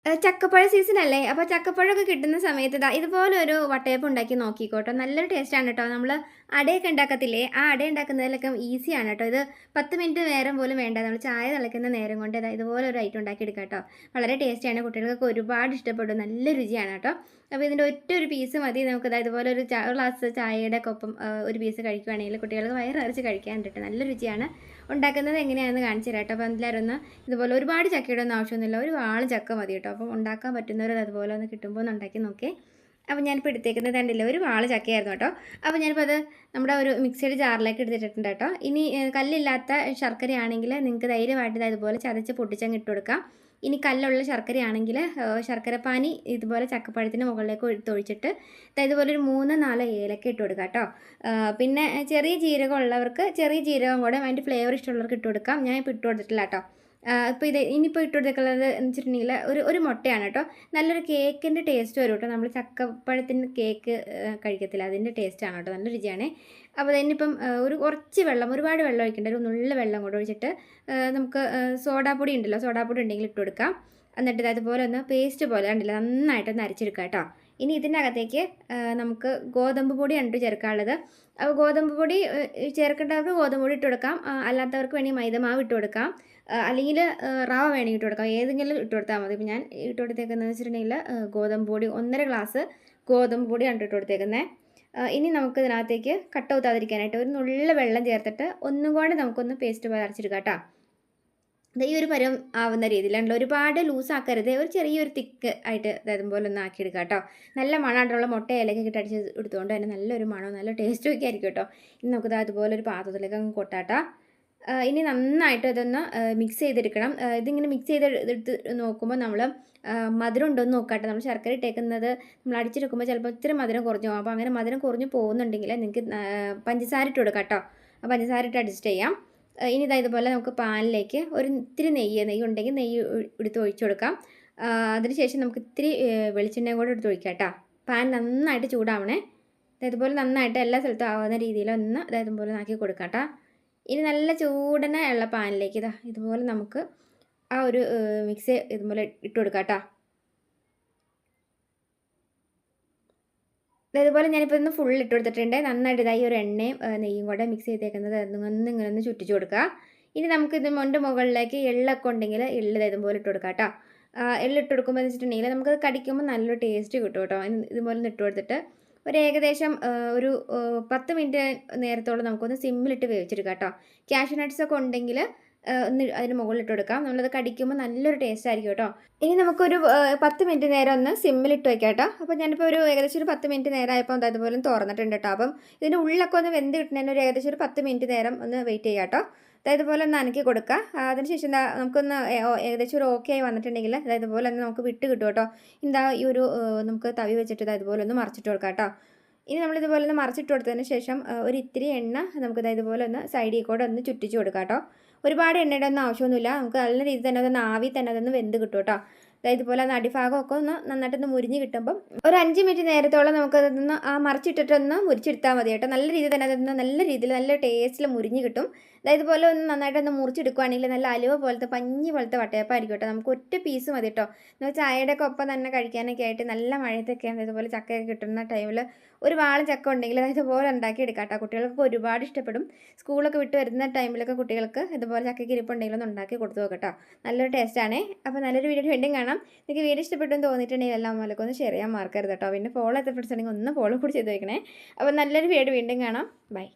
ചക്കപ്പഴ സീസണല്ലേ. അപ്പോൾ ചക്കപ്പഴമൊക്കെ കിട്ടുന്ന സമയത്ത് ഇതുപോലൊരു വട്ടയപ്പം ഉണ്ടാക്കി നോക്കിക്കോട്ടോ. നല്ലൊരു ടേസ്റ്റാണ് കേട്ടോ. നമ്മൾ അടയൊക്കെ ഉണ്ടാക്കത്തില്ലേ, ആ അട ഉണ്ടാക്കുന്നതിലൊക്കെ ഈസിയാണ് കേട്ടോ. ഇത് 10 മിനിറ്റ് നേരം പോലും വേണ്ട. നമ്മൾ ചായ തിളയ്ക്കുന്ന നേരം കൊണ്ട് ഇതുപോലൊരു ഐറ്റം ഉണ്ടാക്കിയെടുക്കാം കേട്ടോ. വളരെ ടേസ്റ്റിയാണ്. കുട്ടികൾക്കൊക്കെ ഒരുപാട് ഇഷ്ടപ്പെടും. നല്ല രുചിയാണ് കേട്ടോ. അപ്പോൾ ഇതിൻ്റെ ഒരു പീസ് മതി നമുക്ക്. ഇതുപോലൊരു ഗ്ലാസ് ചായയുടെ ഒപ്പം ഒരു പീസ് കഴിക്കുകയാണെങ്കിൽ കുട്ടികൾക്ക് വയറ് നിറച്ച് കഴിക്കാൻ കിട്ടും. നല്ല രുചിയാണ്. ഉണ്ടാക്കുന്നത് എങ്ങനെയാണെന്ന് കാണിച്ചു തരാം കേട്ടോ. അപ്പോൾ എല്ലാവരും ഒന്ന് ഇതുപോലെ ഒരുപാട് ചക്കയുടെ ഒന്നും ആവശ്യമൊന്നുമില്ല. ഒരു വാള് ചക്ക മതി കേട്ടോ. അപ്പം ഉണ്ടാക്കാൻ പറ്റുന്നവർ അതുപോലെ ഒന്ന് കിട്ടുമ്പോൾ ഒന്ന് ഉണ്ടാക്കി നോക്കിയേ. അപ്പോൾ ഞാനിപ്പോൾ എടുത്തേക്കുന്നത് കണ്ടില്ല, ഒരു വാള് ചക്കയായിരുന്നു കേട്ടോ. അപ്പോൾ ഞാനിപ്പോൾ അത് നമ്മുടെ ഒരു മിക്സിയുടെ ജാറിലേക്ക് എടുത്തിട്ടുണ്ട് കേട്ടോ. ഇനി കല്ലില്ലാത്ത ശർക്കരയാണെങ്കിൽ നിങ്ങൾക്ക് ധൈര്യമായിട്ട് അതുപോലെ ചതച്ച് പൊട്ടിച്ചങ്ങ് ഇട്ട് കൊടുക്കാം. ഇനി കല്ലുള്ള ശർക്കരയാണെങ്കിൽ ശർക്കരപ്പാനി ഇതുപോലെ ചക്കപ്പഴത്തിന് മുകളിലേക്ക് ഒഴിച്ചിട്ട് ഇതുപോലെ ഒരു 3-4 ഏലക്ക ഇട്ട് കൊടുക്കാം കേട്ടോ. പിന്നെ ചെറിയ ജീരകം ഉള്ളവർക്ക് ചെറിയ ജീരകം കൂടെ അതിൻ്റെ ഫ്ലേവർ ഇഷ്ടമുള്ളവർക്ക് ഇട്ട് കൊടുക്കാം. ഞാൻ ഇപ്പോൾ ഇട്ട് കൊടുത്തിട്ടില്ല കേട്ടോ. ഇപ്പോൾ ഇനിയിപ്പോൾ ഇട്ട് കൊടുക്കുന്നത് എന്ന് വെച്ചിട്ടുണ്ടെങ്കിൽ ഒരു മുട്ടയാണ് കേട്ടോ. നല്ലൊരു കേക്കിൻ്റെ ടേസ്റ്റ് വരും കേട്ടോ. നമ്മൾ ചക്കപ്പഴത്തിൻ്റെ കേക്ക് കഴിക്കത്തില്ല, അതിൻ്റെ ടേസ്റ്റാണ് കേട്ടോ. നല്ല രുചിയാണ്. അപ്പോൾ അതിനിപ്പം കുറച്ച് വെള്ളം, ഒരുപാട് വെള്ളം ഒഴിക്കേണ്ട, ഒരു നുള്ള വെള്ളം കൂടെ ഒഴിച്ചിട്ട് നമുക്ക് സോഡാപ്പൊടി ഉണ്ടല്ലോ, സോഡാപ്പൊടി ഉണ്ടെങ്കിൽ ഇട്ട് കൊടുക്കാം. എന്നിട്ട് അതുപോലെ ഒന്ന് പേസ്റ്റ് പോലെ കണ്ടില്ല, നന്നായിട്ടൊന്ന് അരച്ചെടുക്കാം കേട്ടോ. ഇനി ഇതിൻ്റെ അകത്തേക്ക് നമുക്ക് ഗോതമ്പ് പൊടിയാണ് ചേർക്കാനുള്ളത്. അപ്പോൾ ഗോതമ്പ് പൊടി ചേർക്കേണ്ടവർക്ക് ഗോതമ്പ് പൊടി ഇട്ട് കൊടുക്കാം. അല്ലാത്തവർക്ക് വേണമെങ്കിൽ മൈദമാവ് ഇട്ട് കൊടുക്കാം. അല്ലെങ്കിൽ റവ വേണമെങ്കിൽ ഇട്ട് കൊടുക്കാം. ഏതെങ്കിലും ഇട്ട് കൊടുത്താൽ മതി. ഇപ്പോൾ ഞാൻ ഇട്ട് കൊടുത്തേക്കുന്നതെന്ന് വെച്ചിട്ടുണ്ടെങ്കിൽ ഗോതമ്പ് പൊടി 1.5 ഗ്ലാസ് ഗോതമ്പ് പൊടിയാണ് ഇട്ട് കൊടുത്തേക്കുന്നത്. ഇനി നമുക്ക് ഇതിനകത്തേക്ക് കട്ട കുത്താതിരിക്കാനായിട്ട് ഒരു നുള്ള വെള്ളം ചേർത്തിട്ട് ഒന്നും കൂടെ നമുക്കൊന്ന് പേസ്റ്റ് പോലെ അരച്ചെടുക്കാം കേട്ടോ. ഈ ഒരു പരം ആവുന്ന രീതിയിലാണല്ലോ. ഒരുപാട് ലൂസാക്കരുത്, ഒരു ചെറിയൊരു തിക്ക് ആയിട്ട് അതുപോലെ ഒന്ന് ആക്കിയെടുക്കുക കേട്ടോ. നല്ല മണമായിട്ടുള്ള മുട്ട ഇലക്കൊക്കെ ഇട്ട് അടിച്ച് എടുത്തുകൊണ്ട് തന്നെ നല്ലൊരു മണവും നല്ല ടേസ്റ്റും ഒക്കെ ആയിരിക്കും കേട്ടോ. ഇനി നമുക്കിത് അതുപോലെ ഒരു പാത്രത്തിലേക്ക് അങ്ങ് കൊട്ടാട്ടോ. ഇനി നന്നായിട്ട് അതൊന്ന് മിക്സ് ചെയ്തെടുക്കണം. ഇതിങ്ങനെ മിക്സ് എടുത്ത് നോക്കുമ്പോൾ നമ്മൾ മധുരം ഉണ്ടോയെന്ന് നോക്കാട്ടെ. നമ്മൾ ശർക്കര ഇട്ടേക്കുന്നത് നമ്മൾ അടിച്ചെടുക്കുമ്പോൾ ചിലപ്പോൾ ഇത്തിരി മധുരം കുറഞ്ഞു പോകും. അപ്പോൾ അങ്ങനെ മധുരം കുറഞ്ഞു പോകുന്നുണ്ടെങ്കിൽ നിങ്ങൾക്ക് പഞ്ചസാര ഇട്ട് കൊടുക്കാം കേട്ടോ. ആ പഞ്ചസാര ഇട്ട് അഡ്ജസ്റ്റ് ചെയ്യാം. ഇനി ഇതുപോലെ നമുക്ക് പാനിലേക്ക് ഒരു ഇത്തിരി നെയ്യ് ഉണ്ടെങ്കിൽ നെയ്യ് എടുത്ത് ഒഴിച്ചു കൊടുക്കാം. അതിനുശേഷം നമുക്ക് ഇത്തിരി വെളിച്ചെണ്ണയും കൂടെ എടുത്ത് ഒഴിക്കാം കേട്ടോ. പാൻ നന്നായിട്ട് ചൂടാവണേ. ഇതുപോലെ നന്നായിട്ട് എല്ലാ സ്ഥലത്തും ആവുന്ന രീതിയിൽ ഒന്ന് ഇതുപോലെ ആക്കി കൊടുക്കാം കേട്ടോ. ഇനി നല്ല ചൂടനെ ഉള്ള പാനിലേക്ക് ഇതുപോലെ നമുക്ക് ആ ഒരു മിക്സ് ഇതുപോലെ ഇട്ട് കൊടുക്കാം കേട്ടോ. ഇതുപോലെ ഞാനിപ്പോൾ ഒന്ന് ഫുൾ ഇട്ട് കൊടുത്തിട്ടുണ്ട്. നന്നായിട്ട് ഈ ഒരു എണ്ണയും നെയ്യും കൂടെ മിക്സ് ചെയ്തേക്കുന്നത് ഇങ്ങനെ ഒന്ന് ചുറ്റിച്ച് കൊടുക്കുക. ഇനി നമുക്ക് ഇതിൻ്റെ മുകളിലേക്ക് എള്ളൊക്കെ ഉണ്ടെങ്കിൽ എള്ള് ഇതുപോലെ ഇട്ട് കൊടുക്കാം കേട്ടോ. എള്ളിട്ട് കൊടുക്കുമ്പോൾ എന്ന് വെച്ചിട്ടുണ്ടെങ്കിൽ നമുക്കത് കടിക്കുമ്പോൾ നല്ലൊരു ടേസ്റ്റ് കിട്ടും കേട്ടോ. ഇതുപോലെ ഒന്ന് ഇട്ട് കൊടുത്തിട്ട് ഒരു ഏകദേശം ഒരു 10 മിനിറ്റ് നേരത്തോളം നമുക്കൊന്ന് സിമ്മിലിട്ട് വേവിച്ചെടുക്കാം കേട്ടോ. കാഷ്യൂ നട്ട്സൊക്കെ ഉണ്ടെങ്കിൽ ഒന്ന് അതിന് മുകളിലിട്ട് കൊടുക്കാം. നമ്മളത് കടിക്കുമ്പോൾ നല്ലൊരു ടേസ്റ്റ് ആയിരിക്കും കേട്ടോ. ഇനി നമുക്കൊരു 10 മിനിറ്റ് നേരം ഒന്ന് സിമ്മിലിട്ട് വയ്ക്കാം കേട്ടോ. അപ്പോൾ ഞാനിപ്പോൾ ഏകദേശം ഒരു 10 മിനിറ്റ് നേരമായപ്പോൾ അതുപോലെ തുറന്നിട്ടുണ്ട് കേട്ടോ. അപ്പം ഇതിൻ്റെ ഉള്ളിലൊക്കെ ഒന്ന് വെന്ത് കിട്ടുന്നതിന് ഏകദേശം ഒരു 10 മിനിറ്റ് നേരം ഒന്ന് വെയിറ്റ് ചെയ്യാം കേട്ടോ. ഇതുപോലെ ഒന്ന് അനക്കി കൊടുക്കുക. അതിനുശേഷം നമുക്കൊന്ന് ഏകദേശം ഒരു ഓക്കെ ആയി വന്നിട്ടുണ്ടെങ്കിൽ ഇതുപോലെ ഒന്ന് നമുക്ക് വിട്ട് കിട്ടും കേട്ടോ. ഈ ഒരു നമുക്ക് തവി വെച്ചിട്ട് ഇതുപോലെ ഒന്ന് മറിച്ചിട്ട് കൊടുക്കാം കേട്ടോ. ഇനി നമ്മളിതുപോലെ ഒന്ന് മറിച്ചിട്ട് കൊടുത്തതിന് ശേഷം ഒരു ഇത്തിരി എണ്ണ നമുക്ക് ഇതുപോലെ ഒന്ന് സൈഡിൽ കൂടെ ഒന്ന് ചുറ്റിച്ച് കൊടുക്കാം കേട്ടോ. ഒരുപാട് എണ്ണയുടെ ഒന്നും ആവശ്യമൊന്നുമില്ല. നമുക്ക് നല്ല രീതിയിൽ തന്നെ അതൊന്ന് ആവി തന്നെ അതൊന്ന് വെന്ത് കിട്ടും കേട്ടോ. ഇതുപോലെ അടിഭാഗമൊക്കെ ഒന്ന് നന്നായിട്ടൊന്ന് മുരിഞ്ഞ് കിട്ടുമ്പം ഒരു 5 മിനിറ്റ് നേരത്തോളം നമുക്കതൊന്ന് മറിച്ചിട്ടിട്ടൊന്ന് മുരിച്ചെടുത്താൽ മതി കേട്ടോ. നല്ല രീതിയിൽ തന്നെ അതൊന്ന് നല്ല രീതിയിൽ നല്ല ടേസ്റ്റിൽ മുരിഞ്ഞ് കിട്ടും. ഇതുപോലെ ഒന്ന് നന്നായിട്ടൊന്ന് മുറിച്ചെടുക്കുകയാണെങ്കിൽ നല്ല അലുവ പോലത്തെ പഞ്ഞി പോലത്തെ വട്ടയപ്പായിരിക്കും കേട്ടോ. നമുക്ക് ഒറ്റ പീസ് മതി കേട്ടോ. നമ്മൾ ചായയുടെ ഒക്കെ ഒപ്പം തന്നെ കഴിക്കാനൊക്കെ ആയിട്ട് നല്ല മഴയത്തൊക്കെയാണ് ഇതുപോലെ ചക്കയൊക്കെ കിട്ടുന്ന ടൈമിൽ ഒരു വാളൻ ചക്ക ഉണ്ടെങ്കിൽ ഇതുപോലെ ഉണ്ടാക്കി എടുക്കാം കേട്ടോ. കുട്ടികൾക്ക് ഒരുപാട് ഇഷ്ടപ്പെടും. സ്കൂളൊക്കെ വിട്ട് വരുന്ന ടൈമിലൊക്കെ കുട്ടികൾക്ക് ഇതുപോലെ ചക്കയ്ക്ക് ഇരിപ്പുണ്ടെങ്കിൽ ഒന്ന് ഉണ്ടാക്കി കൊടുത്തു നോക്കട്ടോ. നല്ലൊരു ടേസ്റ്റാണേ. അപ്പോൾ നല്ലൊരു വീഡിയോ വീണ്ടും കാണാം. നിങ്ങൾക്ക് വീഡിയോ ഇഷ്ടപ്പെട്ടെന്ന് തോന്നിയിട്ടുണ്ടെങ്കിൽ എല്ലാം മൂലൊക്കെ ഒന്ന് ഷെയർ ചെയ്യാൻ മറക്കരുത് കേട്ടോ. പിന്നെ ഫോളോ ചെയ്ത ഫ്രണ്ട്സ് ഉണ്ടെങ്കിൽ ഒന്ന് ഫോളോ കൂടി ചെയ്ത് വയ്ക്കണേ. അപ്പോൾ നല്ലൊരു വീഡിയോ വീണ്ടും കാണാം. ബൈ.